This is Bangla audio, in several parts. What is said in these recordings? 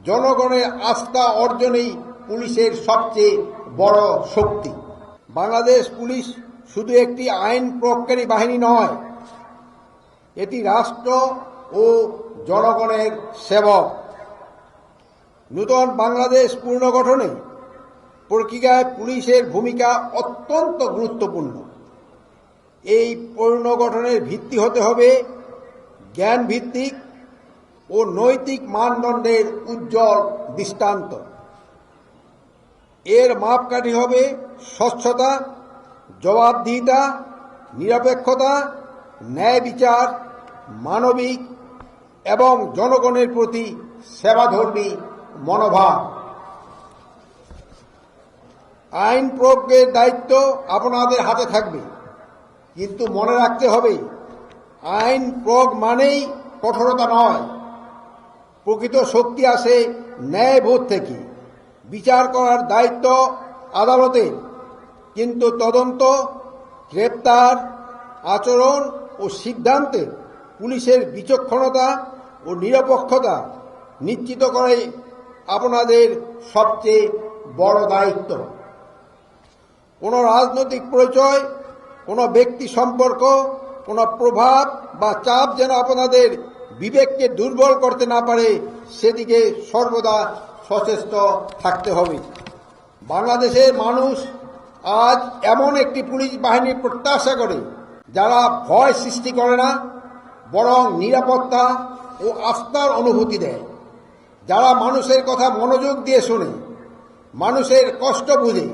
জনগণের আস্থা অর্জনেই পুলিশের সবচেয়ে বড় শক্তি। বাংলাদেশ পুলিশ শুধু একটি আইন প্রয়োগকারী বাহিনী নয়, এটি রাষ্ট্র ও জনগণের সেবক। নূতন বাংলাদেশ পুনর্গঠনে প্রক্রিয়ায় পুলিশের ভূমিকা অত্যন্ত গুরুত্বপূর্ণ। এই পুনর্গঠনের ভিত্তি হতে হবে জ্ঞান ভিত্তিক ও নৈতিক মানদণ্ডের উজ্জ্বল দৃষ্টান্ত। এর মাপকাঠি হবে স্বচ্ছতা, জবাবদিহিতা, নিরপেক্ষতা, ন্যায় বিচার, মানবিক এবং জনগণের প্রতি সেবাধর্মী মনোভাব। আইন প্রয়োগের দায়িত্ব আপনাদের হাতে থাকবে, কিন্তু মনে রাখতে হবে আইন প্রয়োগ মানেই কঠোরতা নয়। প্রকৃত শক্তি আসে ন্যায়বোধ থেকে। বিচার করার দায়িত্ব আদালতের, কিন্তু তদন্ত, গ্রেপ্তার, আচরণ ও সিদ্ধান্তে পুলিশের বিচক্ষণতা ও নিরপেক্ষতা নিশ্চিত করে আপনাদের সবচেয়ে বড় দায়িত্ব। কোনো রাজনৈতিক পরিচয়, কোনো ব্যক্তি সম্পর্ক, কোনো প্রভাব বা চাপ যেন আপনাদের বিবেককে দুর্বল করতে না পারে, সেদিকে সর্বদা সচেষ্ট থাকতে হবে। বাংলাদেশের মানুষ আজ এমন একটি পুলিশ বাহিনীর প্রত্যাশা করে যারা ভয় সৃষ্টি করে না, বরং নিরাপত্তা ও আস্থার অনুভূতি দেয়, যারা মানুষের কথা মনোযোগ দিয়ে শোনে, মানুষের কষ্ট বুঝে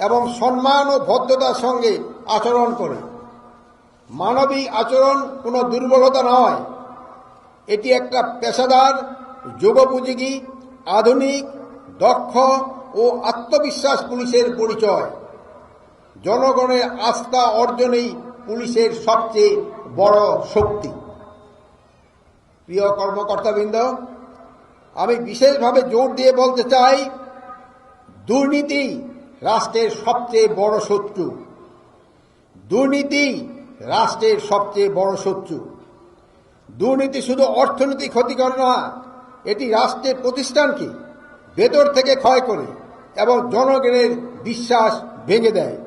এবং সম্মান ও ভদ্রতার সঙ্গে আচরণ করে। মানবিক আচরণ কোনো দুর্বলতা নয়, এটি একটা পেশাদার, যুগোপযোগী, আধুনিক, দক্ষ ও আত্মবিশ্বাস পুলিশের পরিচয়। জনগণের আস্থা অর্জনেই পুলিশের সবচেয়ে বড় শক্তি। প্রিয় কর্মকর্তাবৃন্দ, আমি বিশেষভাবে জোর দিয়ে বলতে চাই, দুর্নীতি রাষ্ট্রের সবচেয়ে বড় শত্রু। দুর্নীতি রাষ্ট্রের সবচেয়ে বড় শত্রু। দুর্নীতি শুধু অর্থনৈতিক ক্ষতি করে না, এটি রাষ্ট্রের প্রতিষ্ঠানকে ভেতর থেকে ক্ষয় করে এবং জনগণের বিশ্বাস ভেঙে দেয়।